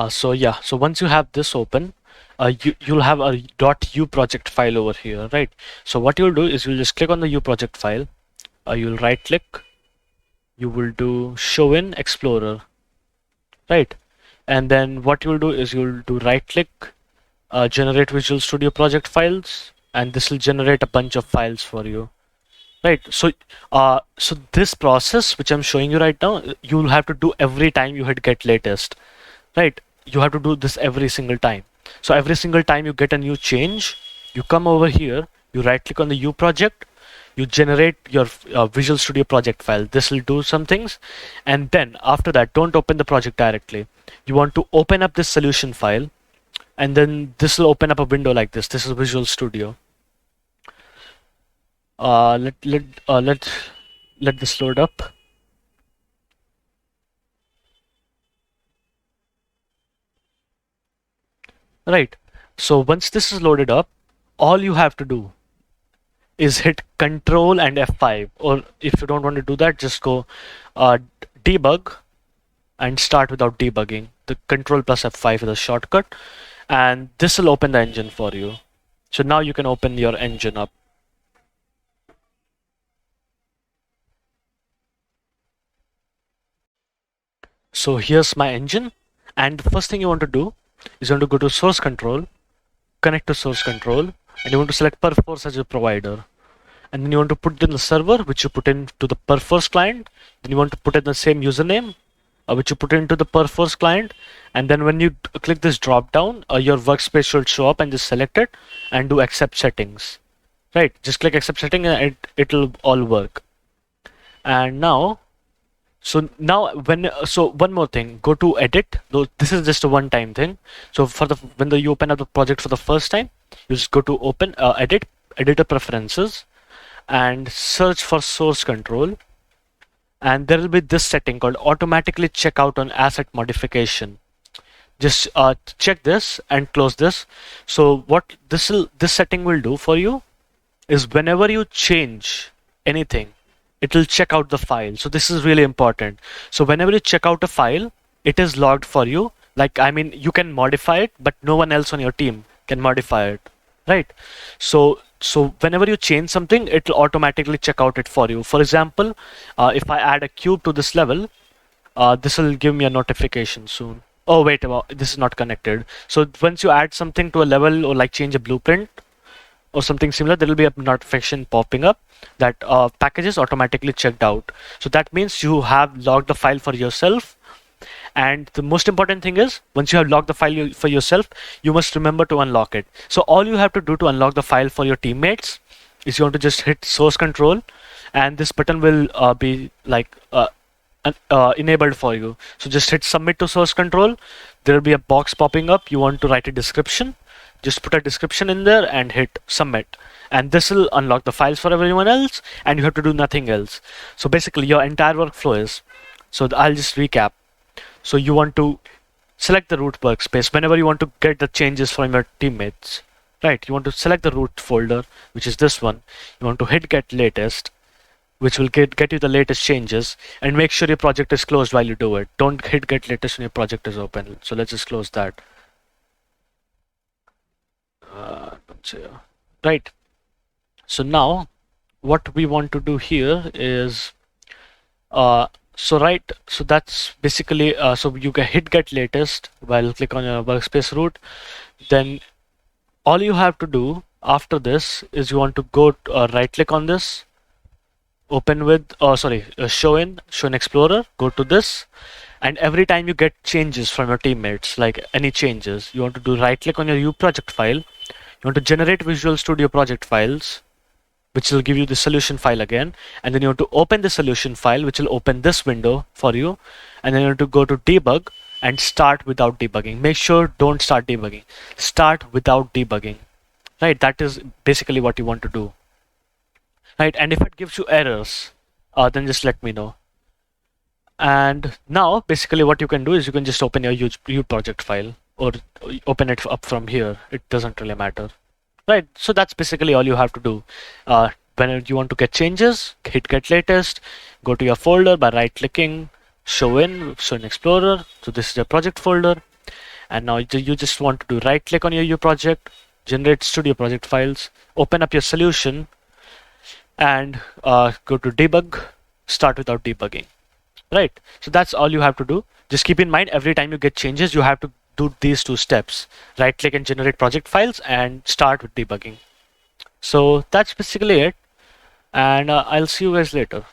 So once you have this open, you'll have a .u project file over here, right? So what you'll do is you'll just click on the u project file. You'll right click. You will do show in Explorer, right? And then what you'll do is you'll do right click, generate Visual Studio project files, and this will generate a bunch of files for you. Right. So this process, which I'm showing you right now, you'll have to do every time you hit get latest. Right. You have to do this every single time. So every single time you get a new change, you come over here, you right click on the U project, you generate your Visual Studio project file. This will do some things. And then after that, don't open the project directly. You want to open up this solution file, and then this will open up a window like this. This is Visual Studio. Let this load up. Right. So once this is loaded up, all you have to do is hit Control and F5. Or if you don't want to do that, just go debug and start without debugging. The Control plus F5 is a shortcut, and this will open the engine for you. So now you can open your engine up. So here's my engine, and the first thing you want to do is you want to go to source control, connect to source control, and you want to select Perforce as your provider. And then you want to put in the server, which you put into the Perforce client. Then you want to put in the same username, which you put into the Perforce client. And then when you click this drop down, your workspace should show up, and just select it and do accept settings. Right, just click accept setting and it'll all work. And now, so one more thing, go to edit. Though this is just a one-time thing. So when you open up the project for the first time, you just go to open edit, editor preferences, and search for source control. And there will be this setting called automatically check out on asset modification. Just check this and close this. So what this setting will do for you is whenever you change anything, it will check out the file. So this is really important. So whenever you check out a file, it is logged for you. Like, I mean, you can modify it, but no one else on your team can modify it, right? So whenever you change something, it will automatically check out it for you. For example, if I add a cube to this level, this will give me a notification soon. Oh wait, this is not connected. So once you add something to a level or like change a blueprint or something similar, there will be a notification popping up that package is automatically checked out. So that means you have logged the file for yourself. And the most important thing is, once you have logged the file for yourself, you must remember to unlock it. So all you have to do to unlock the file for your teammates is you want to just hit source control, and this button will be like enabled for you. So just hit submit to source control. There will be a box popping up. You want to write a description. Just put a description in there and hit submit. And this will unlock the files for everyone else, and you have to do nothing else. So basically your entire workflow is, so I'll just recap. So you want to select the root workspace whenever you want to get the changes from your teammates, right? You want to select the root folder, which is this one. You want to hit get latest, which will get you the latest changes, and make sure your project is closed while you do it. Don't hit get latest when your project is open. So let's just close that. Right. So now what we want to do here is so that's basically so you can hit get latest while click on your workspace root. Then all you have to do after this is you want to go right click on this, open with show in Explorer, go to this, and every time you get changes from your teammates, like any changes, you want to do right click on your U project file. You want to generate Visual Studio project files, which will give you the solution file again, and then you want to open the solution file, which will open this window for you, and then you want to go to debug and start without debugging. Make sure don't start debugging, start without debugging, right? That is basically what you want to do, right? And if it gives you errors, then just let me know. And now basically what you can do is you can just open your U project file or open it up from here. It doesn't really matter. Right, so that's basically all you have to do. When you want to get changes, hit get latest, go to your folder by right clicking, show in Explorer. So this is your project folder. And now you just want to do right click on your project, generate studio project files, open up your solution, and go to debug, start without debugging. Right. So that's all you have to do. Just keep in mind, every time you get changes, you have to do these two steps: right click and generate project files, and start with debugging. So that's basically it. And I'll see you guys later.